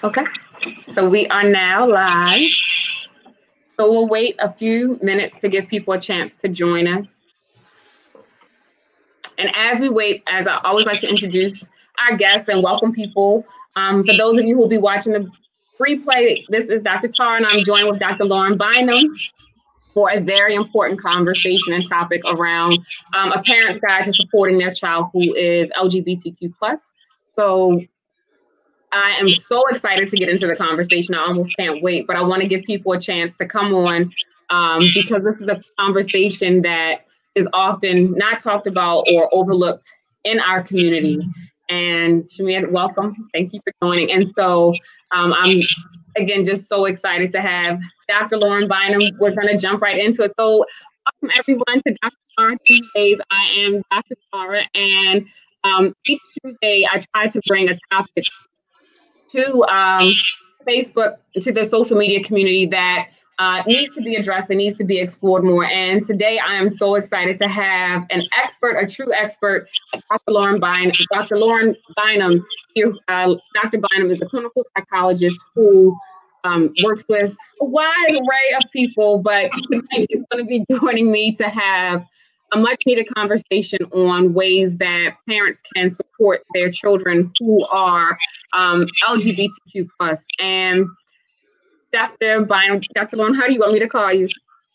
Okay, so we are now live. So we'll wait a few minutes to give people a chance to join us. And as we wait, as I always like to introduce our guests and welcome people. For those of you who will be watching the replay, this is Dr. Tara, and I'm joined with Dr. Lauren Bynum for a very important conversation and topic around a parent's guide to supporting their child who is LGBTQ+. So I am so excited to get into the conversation. I almost can't wait, but I want to give people a chance to come on because this is a conversation that is often not talked about or overlooked in our community. And Shamia, welcome. Thank you for joining. And so I'm, again, just so excited to have Dr. Lauren Bynum. We're going to jump right into it. So welcome everyone to Dr. Tara Tuesdays. I am Dr. Tara, and each Tuesday I try to bring a topic to Facebook, to the social media community that needs to be addressed, that needs to be explored more. And today I am so excited to have an expert, a true expert, Dr. Lauren Bynum. Dr. Lauren Bynum here. Dr. Bynum is a clinical psychologist who works with a wide array of people, but tonight she's going to be joining me to have a much needed conversation on ways that parents can support their children who are LGBTQ+. And Dr. Bynum, Dr. Lauren, how do you want me to call you?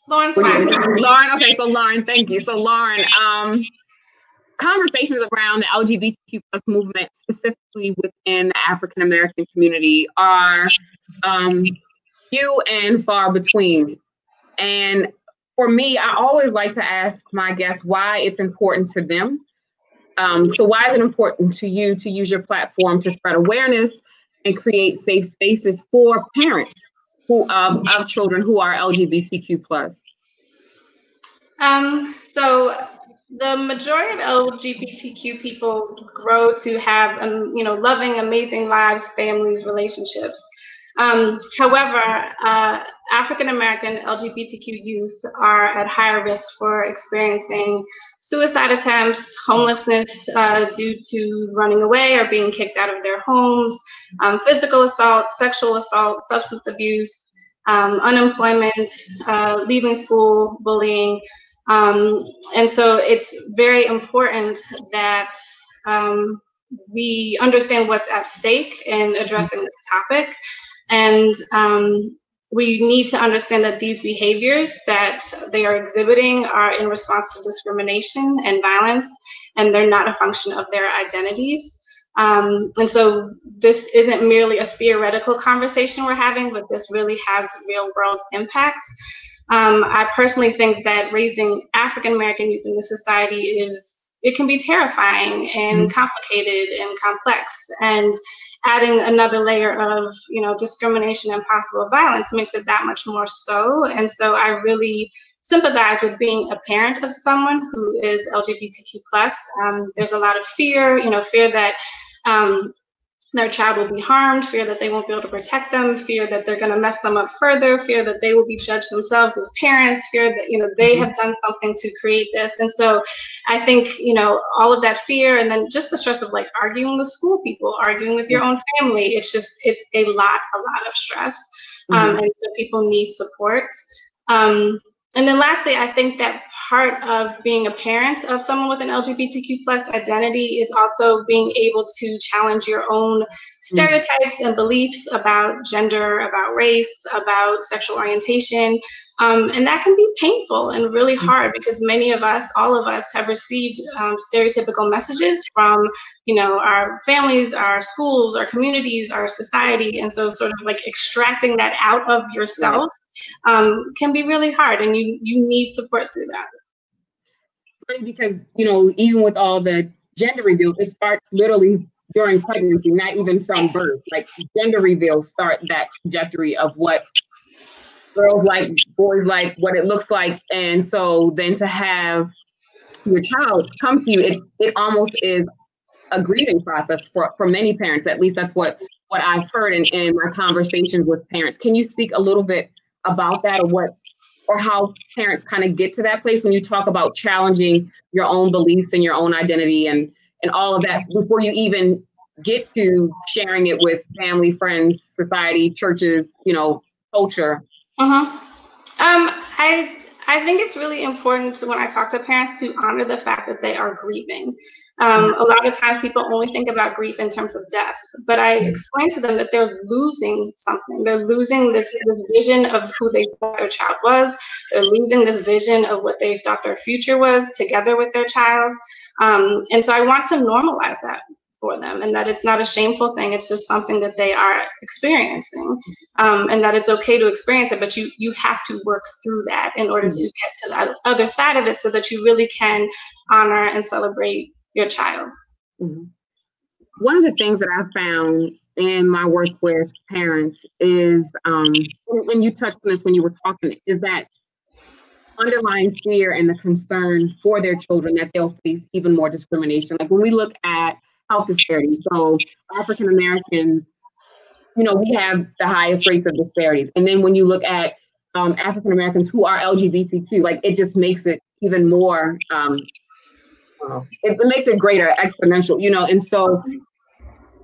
Lauren's fine. Lauren, okay, so Lauren, thank you. So Lauren, conversations around the LGBTQ+ movement, specifically within the African-American community, are few and far between. And for me, I always like to ask my guests why it's important to them. So why is it important to you to use your platform to spread awareness and create safe spaces for parents who of children who are LGBTQ+? So the majority of LGBTQ people grow to have, loving, amazing lives, families, relationships. However, African-American LGBTQ youth are at higher risk for experiencing suicide attempts, homelessness due to running away or being kicked out of their homes, physical assault, sexual assault, substance abuse, unemployment, leaving school, bullying. And so it's very important that we understand what's at stake in addressing this topic. And we need to understand that these behaviors that they are exhibiting are in response to discrimination and violence, and they're not a function of their identities. And so this isn't merely a theoretical conversation we're having, but this really has real world impact. I personally think that raising African-American youth in this society it can be terrifying and complicated and complex, and adding another layer of, discrimination and possible violence makes it that much more so. And so I really sympathize with being a parent of someone who is LGBTQ+. There's a lot of fear, fear that their child will be harmed, fear that they won't be able to protect them, fear that they're going to mess them up further, fear that they will be judged themselves as parents, fear that, they have done something to create this. And so I think, all of that fear, and then just the stress of like arguing with school people, arguing with your own family, it's a lot of stress. And so people need support. And then lastly, I think that part of being a parent of someone with an LGBTQ+ identity is also being able to challenge your own stereotypes and beliefs about gender, about race, about sexual orientation. And that can be painful and really hard because many of us, all of us, have received stereotypical messages from, our families, our schools, our communities, our society. And so sort of like extracting that out of yourself can be really hard, and you need support through that. Because, even with all the gender reveals, it starts literally during pregnancy, not even from birth. Like gender reveals start that trajectory of what girls like, boys like, what it looks like. And so then to have your child come to you, it almost is a grieving process for many parents. At least that's what I've heard in my conversations with parents. Can you speak a little bit about that, or how parents kind of get to that place when you talk about challenging your own beliefs and your own identity and all of that before you even get to sharing it with family, friends, society, churches, culture? I think it's really important when I talk to parents to honor the fact that they are grieving. A lot of times people only think about grief in terms of death, but I explain to them that they're losing something. They're losing this vision of who they thought their child was. They're losing this vision of what they thought their future was together with their child. And so I want to normalize that for them, and that it's not a shameful thing. It's just something that they are experiencing, and that it's okay to experience it, but you have to work through that in order to get to that other side of it so that you really can honor and celebrate your child. One of the things that I found in my work with parents is, when you touched on this when you were talking, is that underlying fear and the concern for their children that they'll face even more discrimination. Like when we look at health disparities, so African Americans, we have the highest rates of disparities. And then when you look at African Americans who are LGBTQ, like it just makes it even more, it makes it greater, exponential, and so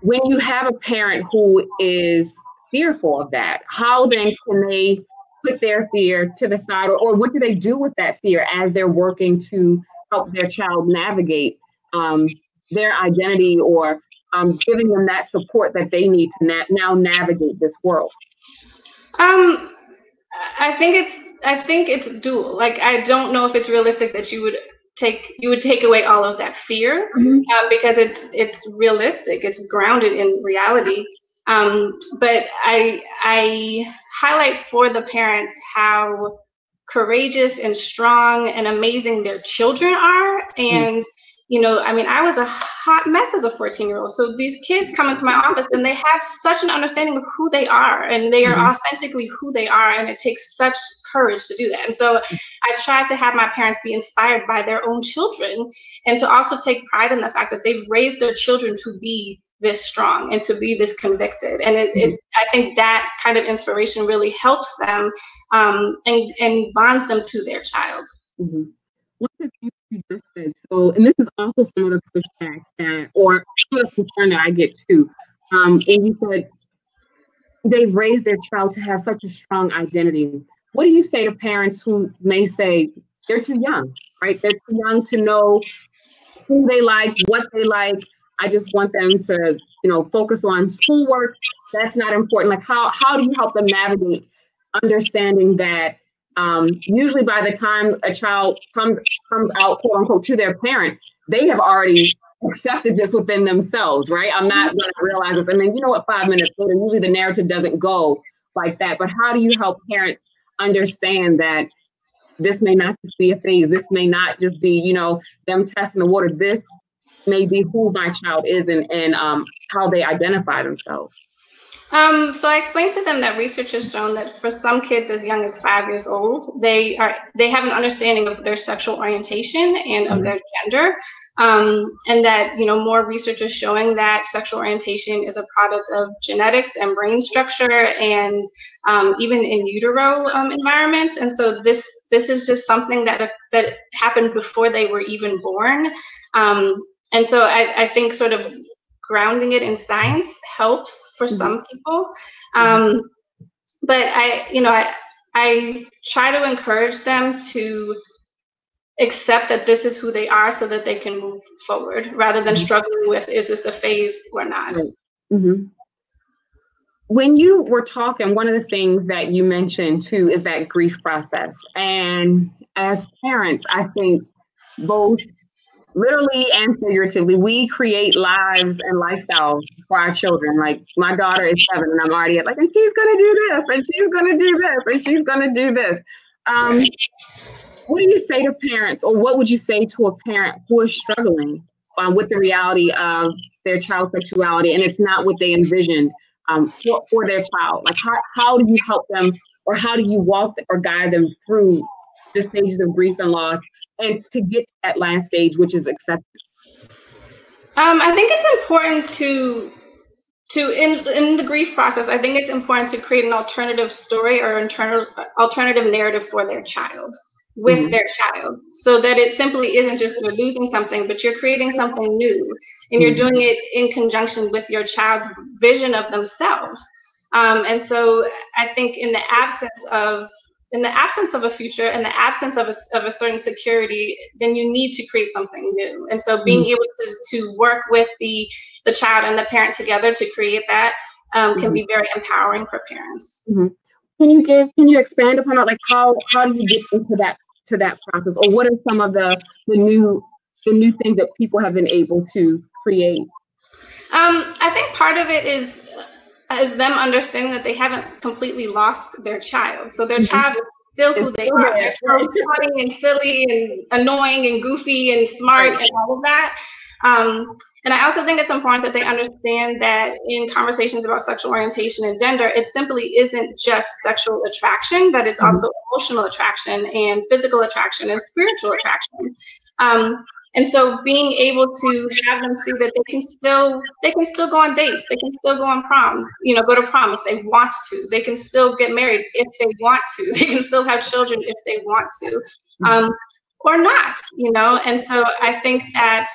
when you have a parent who is fearful of that, how then can they put their fear to the side, or what do they do with that fear as they're working to help their child navigate their identity, or giving them that support that they need to now navigate this world? I think it's dual. Like, I don't know if it's realistic that you would take away all of that fear, because it's realistic. It's grounded in reality. But I highlight for the parents how courageous and strong and amazing their children are. And I was a hot mess as a 14-year-old. So these kids come into my office and they have such an understanding of who they are, and they are authentically who they are. And it takes such courage to do that. And so I try to have my parents be inspired by their own children, and to also take pride in the fact that they've raised their children to be this strong and to be this convicted. And I think that kind of inspiration really helps them, and bonds them to their child. One of the things you just said, so, and this is also some of the pushback or some of the concern that I get too. And you said they've raised their child to have such a strong identity. What do you say to parents who may say they're too young, right? They're too young to know who they like, what they like. I just want them to, focus on schoolwork. That's not important. Like, how do you help them navigate understanding that usually by the time a child comes out, quote unquote, to their parent, they have already accepted this within themselves, right? I'm not going to realize this. I mean, 5 minutes later, usually the narrative doesn't go like that. But how do you help parents understand that this may not just be a phase? This may not just be, them testing the water. This may be who my child is and how they identify themselves. So I explained to them that research has shown that for some kids as young as 5 years old, they have an understanding of their sexual orientation and of their gender, and that more research is showing that sexual orientation is a product of genetics and brain structure, and even in utero environments. And so this is just something that happened before they were even born, and so I think sort of grounding it in science helps for some people, but I try to encourage them to accept that this is who they are, so that they can move forward rather than struggling with, is this a phase or not? When you were talking, one of the things that you mentioned too is that grief process. And as parents, I think both literally and figuratively, we create lives and lifestyles for our children. Like, my daughter is 7 and I'm already and she's going to do this and she's going to do this and she's going to do this. What do you say to parents, or what would you say to a parent who is struggling with the reality of their child's sexuality and it's not what they envisioned for their child? Like, how do you help them, or how do you walk or guide them through the stages of grief and loss, and to get to that last stage, which is acceptance? I think it's important in the grief process, I think it's important to create an alternative story or alternative narrative for their child. with their child, so that it simply isn't just you're losing something, but you're creating something new, and you're doing it in conjunction with your child's vision of themselves. And so I think in the absence of a future, in the absence of a certain security, then you need to create something new. And so being able to work with the child and the parent together to create that can be very empowering for parents. Can you expand upon that? Like how do you get into that process, or what are some of the new things that people have been able to create? I think part of it is them understanding that they haven't completely lost their child. So their child is still who they are. They're still funny and silly and annoying and goofy and smart and all of that. And I also think it's important that they understand that in conversations about sexual orientation and gender, it simply isn't just sexual attraction, but it's also emotional attraction and physical attraction and spiritual attraction. And so being able to have them see that they can still go on dates, they can still go on prom, go to prom if they want to, they can still get married if they want to, they can still have children if they want to, or not, And so I think that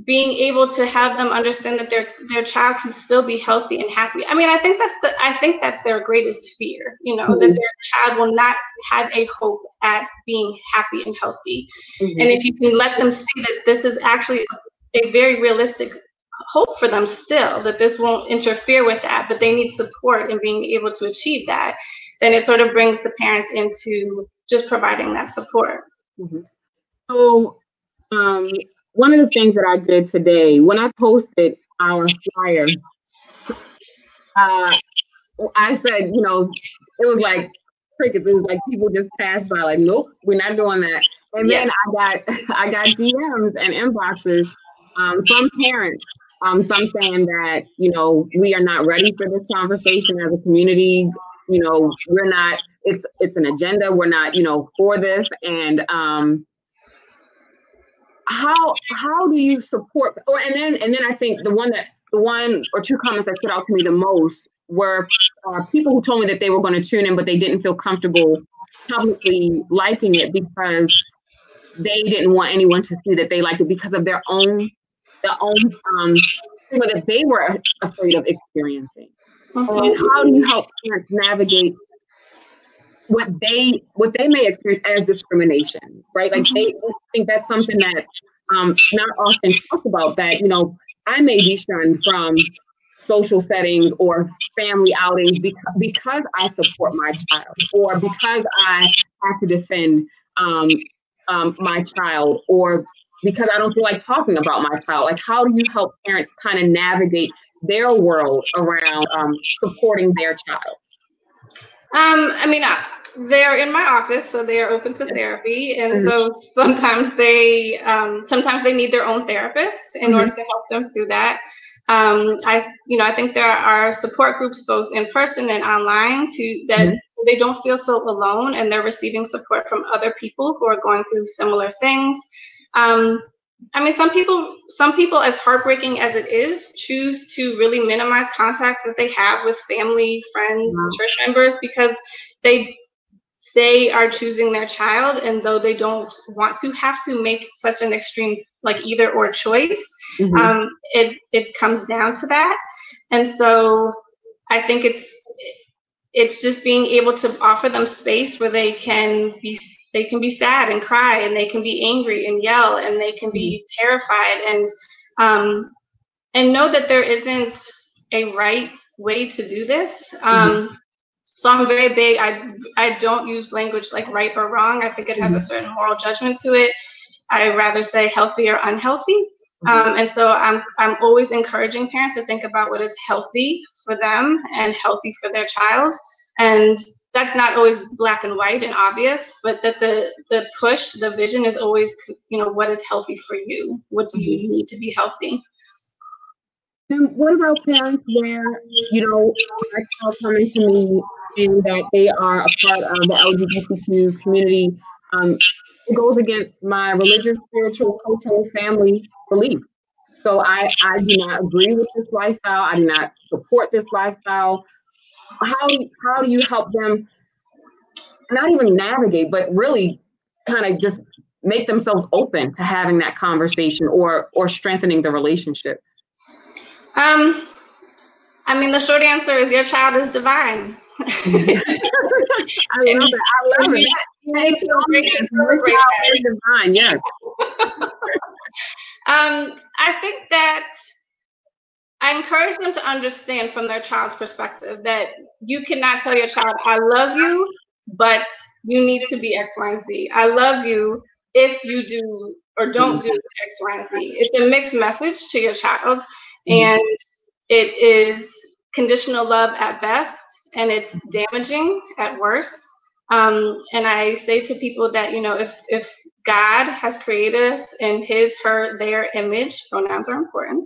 being able to have them understand that their child can still be healthy and happy. I mean, I think that's their greatest fear, that their child will not have a hope at being happy and healthy. And if you can let them see that this is actually a very realistic hope for them still, that this won't interfere with that, but they need support in being able to achieve that, then it sort of brings the parents into just providing that support. So, one of the things that I did today, when I posted our flyer, I said, it was like crickets. It was like people just passed by, like, nope, we're not doing that. And then I got DMs and inboxes from parents, some saying that, we are not ready for this conversation as a community. We're not. It's an agenda. We're not, for this. And how do you support? And then I think the one or two comments that stood out to me the most were people who told me that they were going to tune in, but they didn't feel comfortable publicly liking it because they didn't want anyone to see that they liked it because of their own thing that they were afraid of experiencing. And how do you help parents navigate what they may experience as discrimination, right? Like they think that's something that not often talked about, that, I may be shunned from social settings or family outings because I support my child, or because I have to defend my child, or because I don't feel like talking about my child. Like, how do you help parents kind of navigate their world around supporting their child? They're in my office, so they are open to therapy, and so sometimes they need their own therapist in order to help them through that. I think there are support groups both in person and online that they don't feel so alone, and they're receiving support from other people who are going through similar things. Some people, as heartbreaking as it is, choose to really minimize contacts that they have with family, friends, church members, because they are choosing their child, and though they don't want to have to make such an extreme like either or choice, it comes down to that. And so I think it's just being able to offer them space where they can be sad and cry, and they can be angry and yell, and they can be terrified, and know that there isn't a right way to do this. So I'm very big. I don't use language like right or wrong. I think it has a certain moral judgment to it. I rather say healthy or unhealthy. And so I'm always encouraging parents to think about what is healthy for them and healthy for their child. And that's not always black and white and obvious, but that the vision is always, what is healthy for you? What do you need to be healthy? And what about parents where, a child coming to me and that they are a part of the LGBTQ community, it goes against my religious, spiritual, cultural, family beliefs. So I do not agree with this lifestyle. I do not support this lifestyle. How do you help them not even navigate, but really kind of just make themselves open to having that conversation or strengthening the relationship? I mean, the short answer is your child is divine. I love it. I love it. You need to embrace and celebrate that. Divine, yes. I think that I encourage them to understand from their child's perspective that you cannot tell your child, I love you, but you need to be X, Y, and Z. I love you if you do or don't do X, Y, and Z. It's a mixed message to your child, and it is conditional love at best, and it's damaging at worst. And I say to people that, you know, if God has created us in his, her, their image, pronouns are important,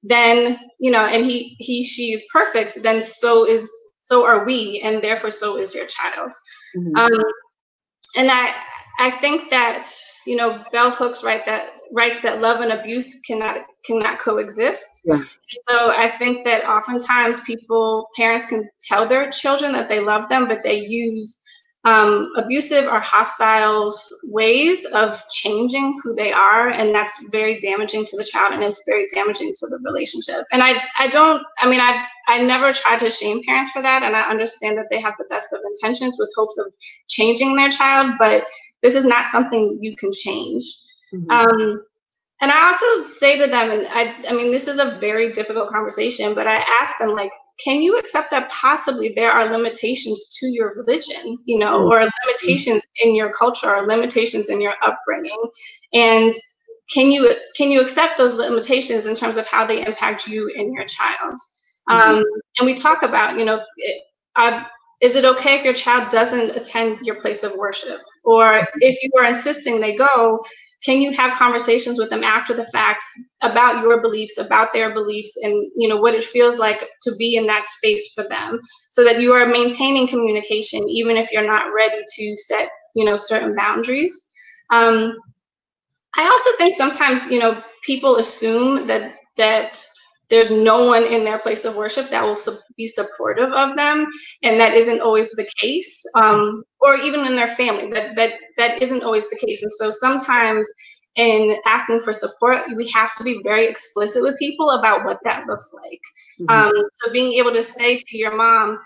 then, you know, and he, she is perfect, then so are we, and therefore so is your child. And I think that, you know, bell hooks writes that love and abuse cannot coexist. Yeah. So I think that oftentimes parents can tell their children that they love them, but they use abusive or hostile ways of changing who they are, and that's very damaging to the child, and it's very damaging to the relationship. And I never try to shame parents for that, and I understand that they have the best of intentions with hopes of changing their child, but this is not something you can change. And I also say to them, and I mean, this is a very difficult conversation, but I ask them, like, can you accept that possibly there are limitations to your religion, you know, or limitations in your culture, or limitations in your upbringing? And can you accept those limitations in terms of how they impact you and your child? And we talk about, you know, is it okay if your child doesn't attend your place of worship? Or if you are insisting they go, can you have conversations with them after the fact about your beliefs, about their beliefs, and, you know, what it feels like to be in that space for them, so that you are maintaining communication even if you're not ready to set, you know, certain boundaries. I also think sometimes, you know, people assume that there's no one in their place of worship that will be supportive of them, and that isn't always the case, or even in their family, that isn't always the case. And so sometimes in asking for support, we have to be very explicit with people about what that looks like. So being able to say to your mom,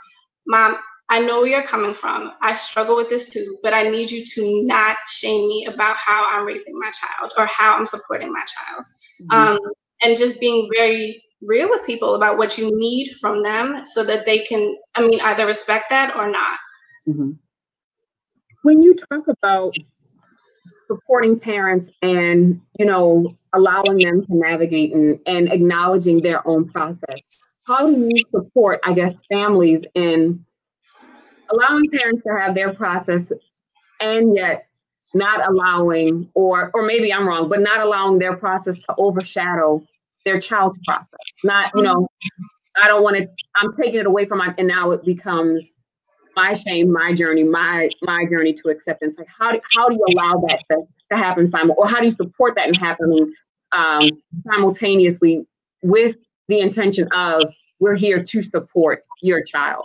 I know where you're coming from. I struggle with this too, but I need you to not shame me about how I'm raising my child or how I'm supporting my child. And just being very real with people about what you need from them, so that they can, either respect that or not. When you talk about supporting parents and, you know, allowing them to navigate and acknowledging their own process, how do you support, I guess, families in allowing parents to have their process and yet not allowing, or maybe I'm wrong, but not allowing their process to overshadow their child's process? Not, you know, I don't want to, I'm taking it away from my, and now it becomes my shame, my journey, my journey to acceptance. Like, how do you allow that to happen or how do you support that in happening simultaneously with the intention of, we're here to support your child?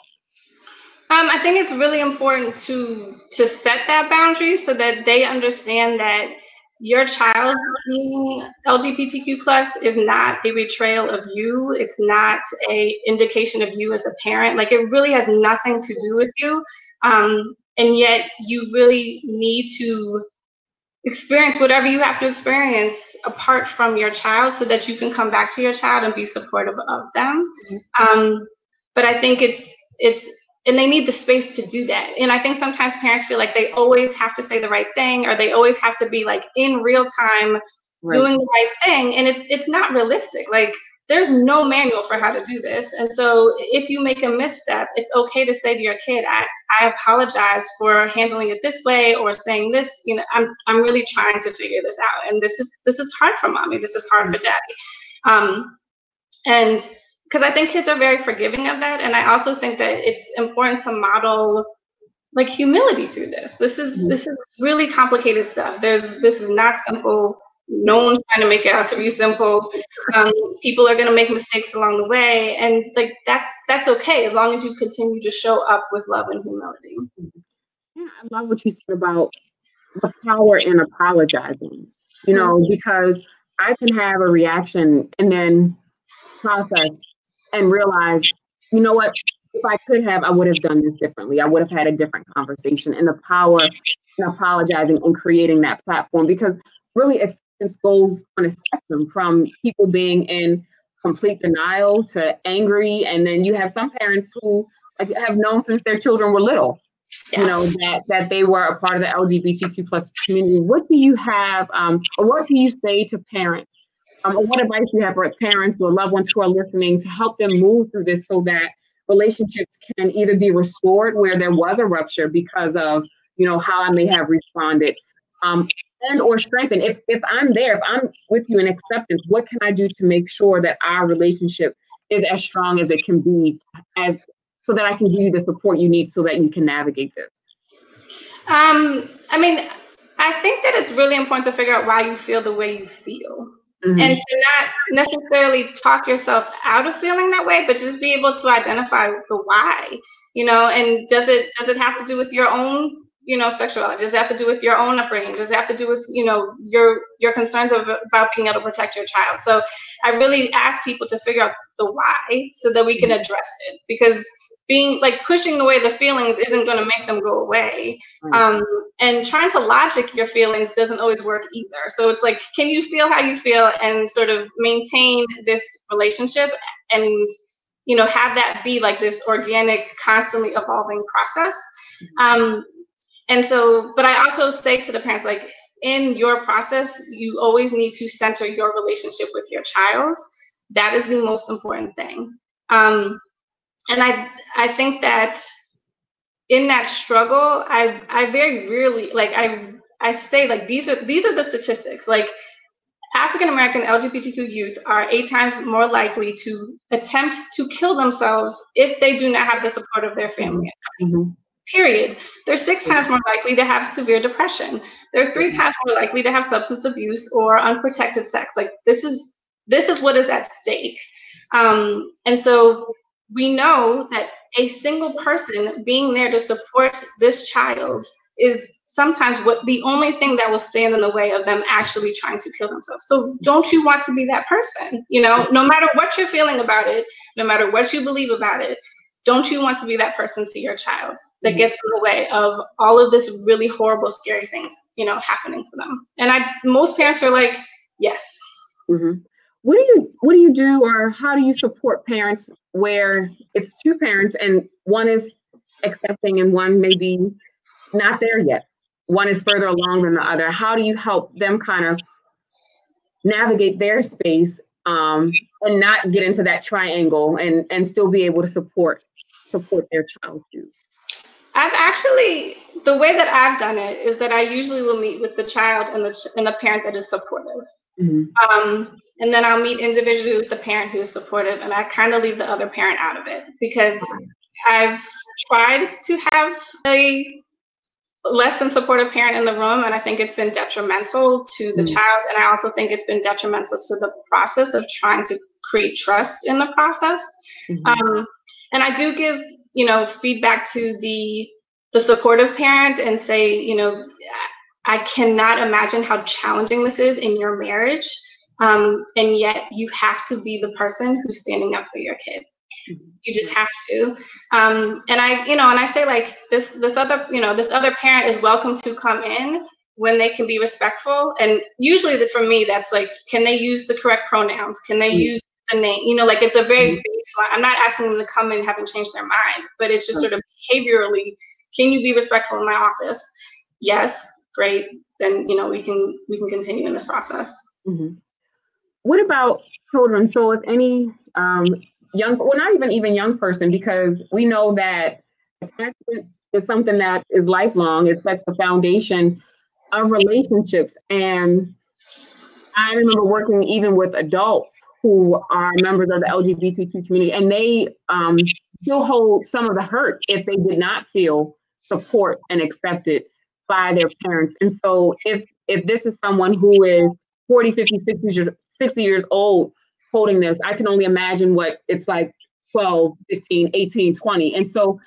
I think it's really important to set that boundary so that they understand that your child being LGBTQ plus is not a betrayal of you. It's not a indication of you as a parent. Like, it really has nothing to do with you. And yet you really need to experience whatever you have to experience apart from your child, so that you can come back to your child and be supportive of them. But I think it's and they need the space to do that. And I think sometimes parents feel like they always have to say the right thing, or they always have to be like in real time doing the right thing. And it's not realistic. Like, there's no manual for how to do this. And so if you make a misstep, it's okay to say to your kid, I apologize for handling it this way, or saying this, you know, I'm really trying to figure this out. And this is hard for mommy. This is hard for daddy. And because I think kids are very forgiving of that. And I also think that it's important to model like humility through this. This is really complicated stuff. This is not simple. No one's trying to make it out to be simple. People are going to make mistakes along the way. And like, that's okay, as long as you continue to show up with love and humility. love what you said about the power in apologizing, you know, because I can have a reaction and then process and realize, you know what, if I could have, I would have done this differently. I would have had a different conversation, and the power in apologizing and creating that platform, because really acceptance goes on a spectrum from people being in complete denial to angry. And then you have some parents who have known since their children were little, you know, that they were a part of the LGBTQ plus community. What do you have, or what do you say to parents? Or what advice do you have for parents or loved ones who are listening to help them move through this so that relationships can either be restored where there was a rupture because of, you know, how I may have responded, and or strengthened. If I'm there, if I'm with you in acceptance, what can I do to make sure that our relationship is as strong as it can be, as so that I can give you the support you need so that you can navigate this? I mean, I think that it's really important to figure out why you feel the way you feel. And to not necessarily talk yourself out of feeling that way, but just be able to identify the why, you know. And does it have to do with your own, you know, sexuality? Does it have to do with your own upbringing? Does it have to do with, you know, your concerns about being able to protect your child? So I really ask people to figure out the why so that we can address it, because being like pushing away the feelings isn't going to make them go away. And trying to logic your feelings doesn't always work either. So it's like, can you feel how you feel and sort of maintain this relationship and, you know, have that be like this organic, constantly evolving process. And so, but I also say to the parents, like, in your process, you always need to center your relationship with your child. That is the most important thing. And I think that in that struggle, I very rarely, like, I say, like, these are the statistics. Like, African American LGBTQ youth are 8 times more likely to attempt to kill themselves if they do not have the support of their family. Period. They're 6 times more likely to have severe depression. They're 3 times more likely to have substance abuse or unprotected sex. Like, this is what is at stake. And so we know that a single person being there to support this child is sometimes the only thing that will stand in the way of them actually trying to kill themselves. So don't you want to be that person? You know, no matter what you're feeling about it, no matter what you believe about it, don't you want to be that person to your child that gets in the way of all of this really horrible, scary things, you know, happening to them? And most parents are like, yes. What do you do, or how do you support parents where it's 2 parents and one is accepting and one may be not there yet? One is further along than the other. How do you help them kind of navigate their space and not get into that triangle and still be able to support their child too? I've actually, the way that I've done it is that I usually will meet with the child and the parent that is supportive. And then I'll meet individually with the parent who is supportive, and I kind of leave the other parent out of it, because I've tried to have a less than supportive parent in the room, and I think it's been detrimental to the child, and I also think it's been detrimental to the process of trying to create trust in the process. And I do give, you know, feedback to the supportive parent and say, you know, I cannot imagine how challenging this is in your marriage, and yet you have to be the person who's standing up for your kid. You just have to. And I say, like, this other parent is welcome to come in when they can be respectful. And usually for me, that's like, can they use the correct pronouns? Can they use the name? You know, like, it's a very baseline. I'm not asking them to come in having changed their mind, but it's just sort of behaviorally, can you be respectful in my office? Yes, great. Then, you know, we can continue in this process. What about children? So if any not even young person, because we know that attachment is something that is lifelong. It sets the foundation of relationships. And I remember working even with adults who are members of the LGBTQ community, and they still hold some of the hurt if they did not feel support and accepted by their parents. And so if this is someone who is 40, 50, 60 years old holding this, I can only imagine what it's like 12, 15, 18, 20. And so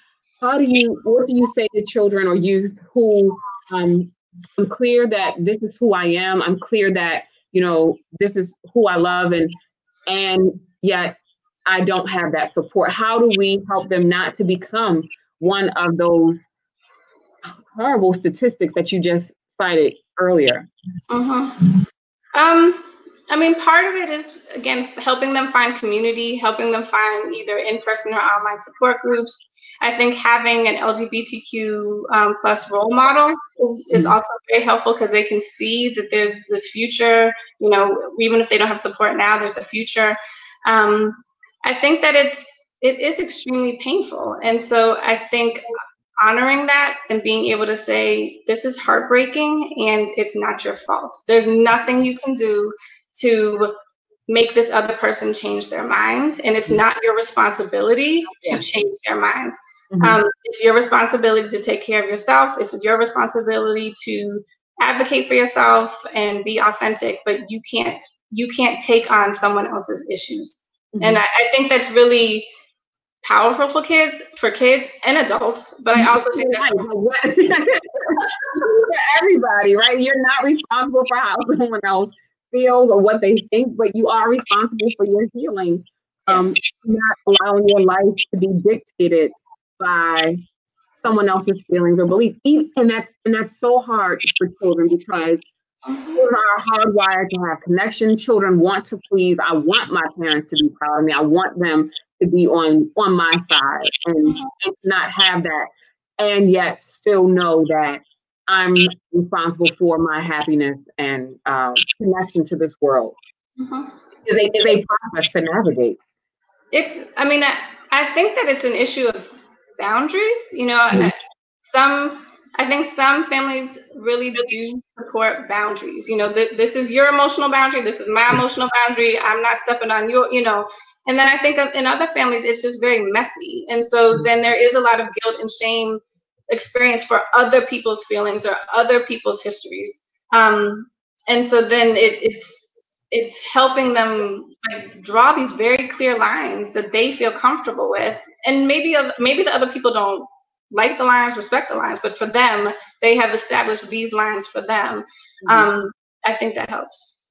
what do you say to children or youth who, I'm clear that this is who I am. I'm clear that, this is who I love, and yet I don't have that support. How do we help them not to become one of those horrible statistics that you just cited earlier? Mm-hmm. I mean, part of it is, again, helping them find community, helping them find either in-person or online support groups. I think having an LGBTQ plus role model is also very helpful, because they can see that there's this future, even if they don't have support now, there's a future. I think that it is extremely painful. And so I think honoring that and being able to say, this is heartbreaking and it's not your fault. There's nothing you can do to make this other person change their mind, and it's not your responsibility to change their mind. It's your responsibility to take care of yourself. It's your responsibility to advocate for yourself and be authentic, but you can't take on someone else's issues. And I think that's really powerful for kids and adults, but I also think that's for everybody, right? You're not responsible for how someone else feels or what they think, but you are responsible for your healing. Not allowing your life to be dictated by someone else's feelings or beliefs. And that's so hard for children, because children are hardwired to have connection. Children want to please. I want my parents to be proud of me. I want them to be on my side and not have that, and yet still know that I'm responsible for my happiness and connection to this world. Is a process to navigate. I think that it's an issue of boundaries. I think some families really do support boundaries. This is your emotional boundary. This is my emotional boundary. I'm not stepping on your, And then I think in other families, it's just very messy. And so then there is a lot of guilt and shame experience for other people's feelings or other people's histories. And so then it's helping them draw these very clear lines that they feel comfortable with. And maybe the other people don't like the lines, respect the lines, but for them, they have established these lines for them. I think that helps.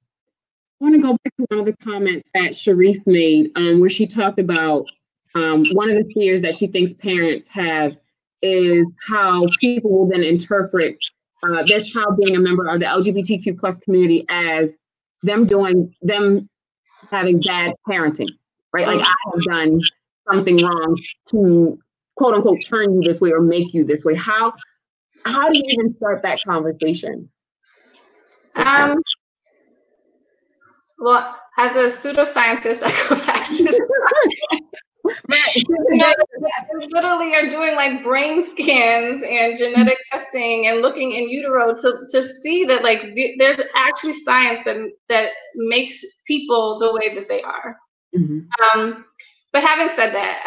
I want to go back to one of the comments that Sharice made, where she talked about one of the fears that she thinks parents have is how people will then interpret their child being a member of the LGBTQ plus community as them having bad parenting, right? Like, I have done something wrong to quote unquote turn you this way or make you this way. How do you even start that conversation? Well, as a pseudoscientist, I go back to they literally are doing like brain scans and genetic testing and looking in utero to see that there's actually science that makes people the way that they are. But having said that,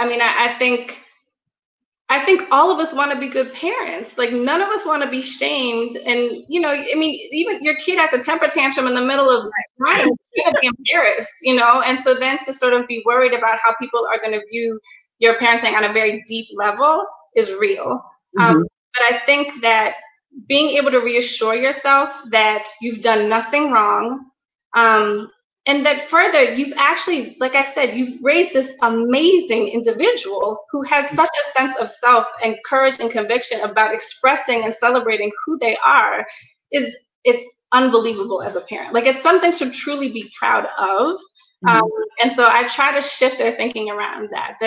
I think all of us want to be good parents. None of us want to be shamed. And, even your kid has a temper tantrum in the middle of crying, you're going to be embarrassed, And so then to sort of be worried about how people are going to view your parenting on a very deep level is real. But I think that being able to reassure yourself that you've done nothing wrong, and that further, you've actually, like I said, you've raised this amazing individual who has such a sense of self and courage and conviction about expressing and celebrating who they are. It's unbelievable as a parent. It's something to truly be proud of. And so I try to shift their thinking around that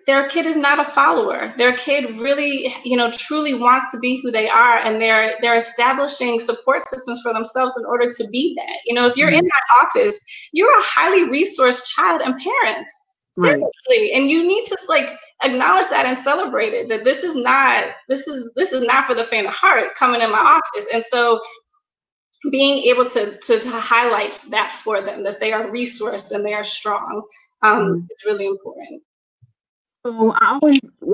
their kid is not a follower. Their kid really, truly wants to be who they are, and they're establishing support systems for themselves in order to be that. If you're in that office, you're a highly resourced child and parent. Seriously, and you need to acknowledge that and celebrate it. That this is not for the faint of heart coming in my office. And so being able to highlight that for them, that they are resourced and they are strong, is really important. So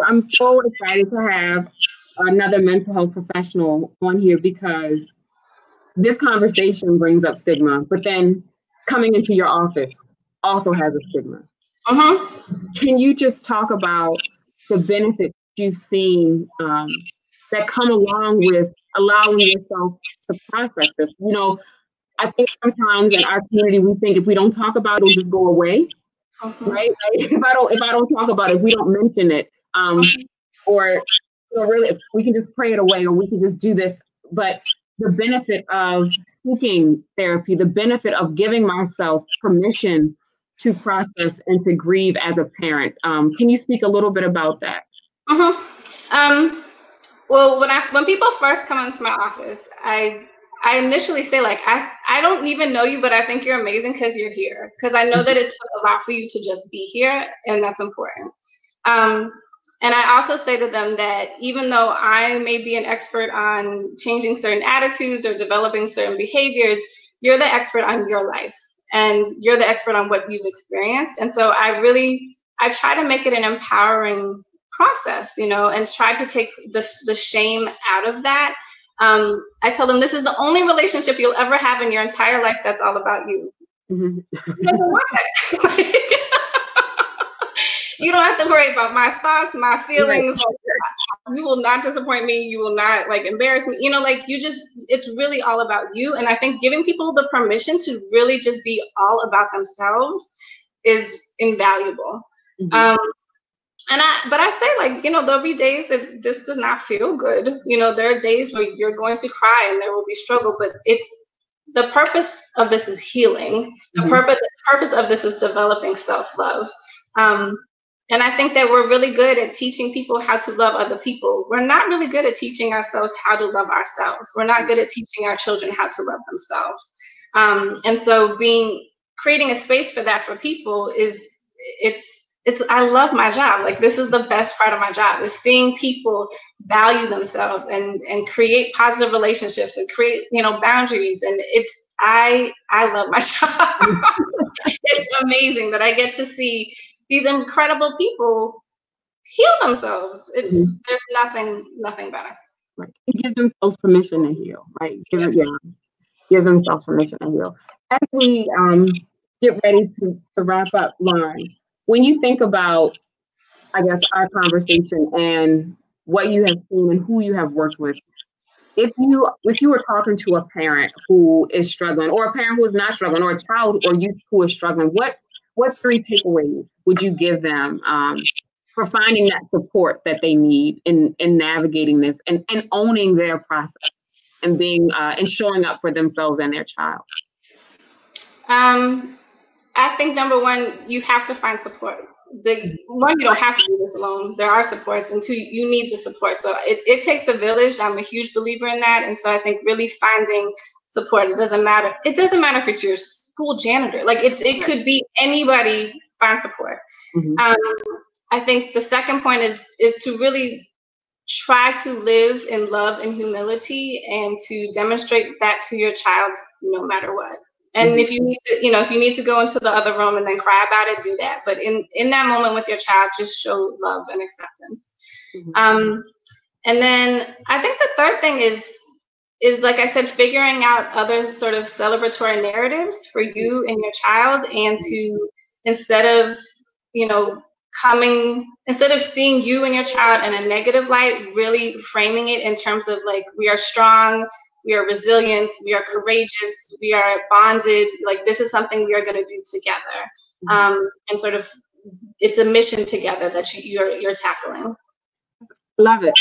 I'm so excited to have another mental health professional on here, because this conversation brings up stigma, but then coming into your office also has a stigma. Can you just talk about the benefits you've seen that come along with allowing yourself to process this. You know, I think sometimes in our community, we think if we don't talk about it, it'll just go away, right? Like if I don't talk about it, if we don't mention it, or really, if we can just pray it away, or we can just do this. But the benefit of seeking therapy, the benefit of giving myself permission to process and to grieve as a parent. Can you speak a little bit about that? Well, when people first come into my office, I initially say, like, I don't even know you, but I think you're amazing because you're here. Because I know that it took a lot for you to just be here, and that's important. And I also say to them that even though I may be an expert on changing certain attitudes or developing certain behaviors, you're the expert on your life, and you're the expert on what you've experienced. And so I try to make it an empowering process, you know, and try to take the shame out of that. I tell them this is the only relationship you'll ever have in your entire life that's all about you. You doesn't want that. You don't have to worry about my thoughts, my feelings. Like, you will not disappoint me. You will not like embarrass me. You know, like it's really all about you. And I think giving people the permission to really just be all about themselves is invaluable. But I say, like, you know, there'll be days that this does not feel good. You know, there are days where you're going to cry and there will be struggle, but the purpose of this is healing. The purpose of this is developing self-love. And I think that we're really good at teaching people how to love other people. We're not really good at teaching ourselves how to love ourselves. We're not good at teaching our children how to love themselves. And so creating a space for that for people I love my job. Like, this is the best part of my job, is seeing people value themselves and create positive relationships and create, you know, boundaries. And I love my job. It's amazing that I get to see these incredible people heal themselves. There's nothing better. Right. Give themselves permission to heal, right? Give themselves permission to heal. As we get ready to wrap up, Lauren, when you think about, I guess, our conversation and what you have seen and who you have worked with, if you were talking to a parent who is struggling, or a parent who is not struggling, or a child or youth who is struggling, what 3 takeaways would you give them for finding that support that they need in navigating this and owning their process and being and showing up for themselves and their child? I think number 1, you have to find support. You don't have to do this alone. There are supports, and 2, you need the support. So it takes a village. I'm a huge believer in that. And so I think really finding support. It doesn't matter if it's your school janitor. Like, it could be anybody. Find support. I think the second point is to really try to live in love and humility, and to demonstrate that to your child no matter what. And if you need to go into the other room and then cry about it, do that. But in that moment with your child, just show love and acceptance. And then I think the third thing is, like I said, figuring out other sort of celebratory narratives for you and your child, and to, instead of seeing you and your child in a negative light, really framing it in terms of, like, we are strong, we are resilient, we are courageous, we are bonded, like, this is something we are going to do together. And sort of, it's a mission together that you're tackling. Love it.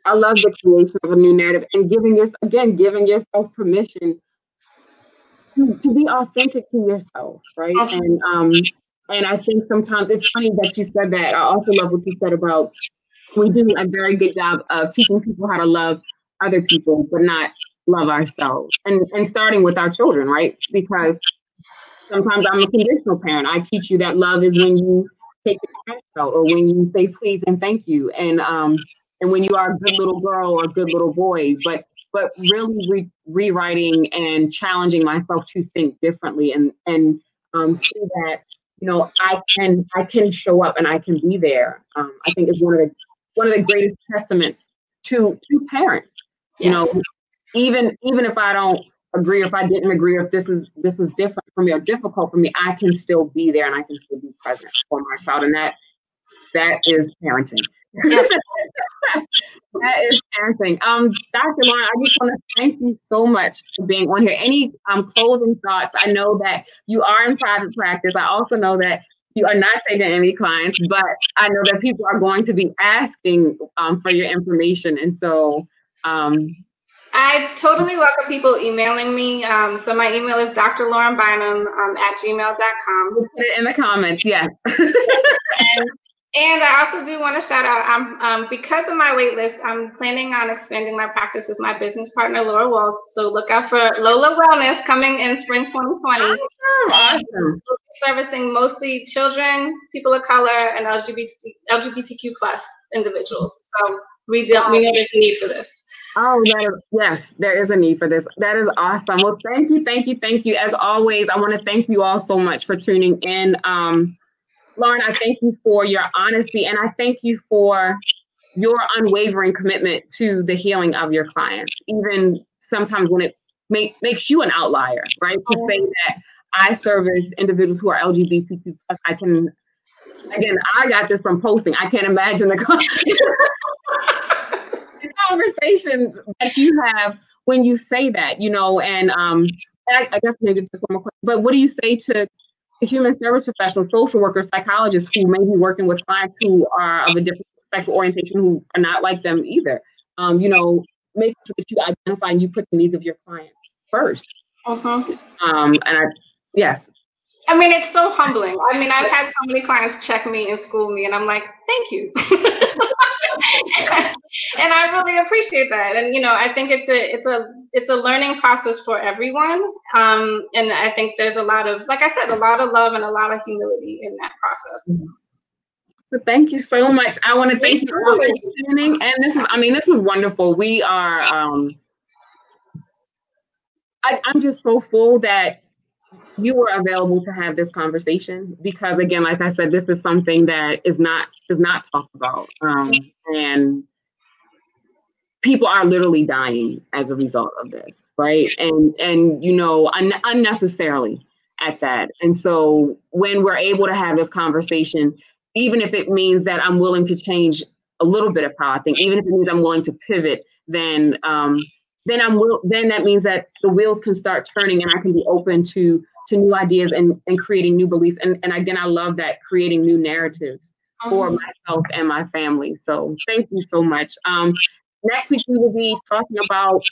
I love the creation of a new narrative and giving yourself permission to be authentic to yourself, right? And I think sometimes it's funny that you said that. I also love what you said about, we do a very good job of teaching people how to love other people, but not love ourselves. And starting with our children, right? Because sometimes I'm a conditional parent. I teach you that love is when you take the trash out, or when you say please and thank you, and when you are a good little girl or a good little boy. But really rewriting and challenging myself to think differently and see that, I can show up and I can be there. I think is one of the greatest testaments to parents. Yes. Even if I don't agree, if I didn't agree, if this was different, for me or difficult for me, I can still be there and I can still be present for my child. And that is parenting. Yes. That is parenting. Dr. Lauren, I just want to thank you so much for being on here. Any closing thoughts? I know that you are in private practice. I also know that you are not taking any clients, but I know that people are going to be asking for your information. And so I totally welcome people emailing me. So my email is drlaurenbynum @gmail.com. We'll put it in the comments, yes. And I also do want to shout out, I'm because of my wait list, I'm planning on expanding my practice with my business partner, Laura Waltz. So look out for Lola Wellness coming in spring 2020. Awesome. Servicing mostly children, people of color, and LGBTQ plus individuals. So we know there's a need for this. Oh, yes, there is a need for this. That is awesome. Well, thank you. As always, I want to thank you all so much for tuning in. Lauren, I thank you for your honesty, and I thank you for your unwavering commitment to the healing of your clients, even sometimes when it makes you an outlier, right? To say that I service individuals who are LGBTQ+, I got this from posting. I can't imagine the conversations that you have when you say that, and I guess maybe just one more question, but what do you say to human service professionals, social workers, psychologists who may be working with clients who are of a different sexual orientation, who are not like them either? Make sure that you identify and you put the needs of your clients first. Yes. I mean, it's so humbling. I mean, I've had so many clients check me and school me, and I'm like, thank you. And I really appreciate that. And, I think it's a learning process for everyone. And I think there's a lot of, like I said, a lot of love and a lot of humility in that process. So thank you so much. I want to thank you all for tuning. And this is wonderful. We are, I'm just so full that you were available to have this conversation, because again, like I said, this is something that is not talked about. And people are literally dying as a result of this, right? And unnecessarily at that. And so when we're able to have this conversation, even if it means that I'm willing to change a little bit of how I think, even if it means I'm willing to pivot, then that means that the wheels can start turning and I can be open to new ideas and creating new beliefs. And again, I love that, creating new narratives for myself and my family. So thank you so much. Next week, we will be talking about,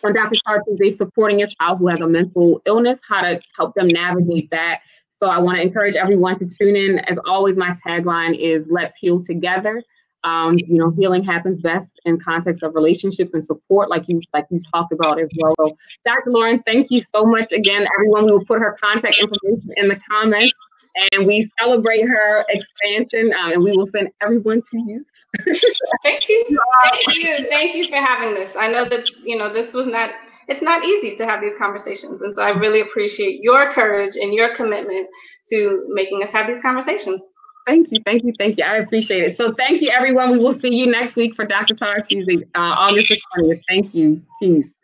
on Dr. Tara Tuesday, supporting your child who has a mental illness, how to help them navigate that. So I want to encourage everyone to tune in. As always, my tagline is "Let's heal together." Healing happens best in context of relationships and support, like you talked about as well. So, Dr. Lauren, thank you so much again, everyone. We will put her contact information in the comments, and we celebrate her expansion, and we will send everyone to you. Thank you. Thank you for having this. I know that, it's not easy to have these conversations. And so I really appreciate your courage and your commitment to making us have these conversations. Thank you. I appreciate it. So thank you, everyone. We will see you next week for Dr. Tara Tuesday, August the 20th. Thank you. Peace.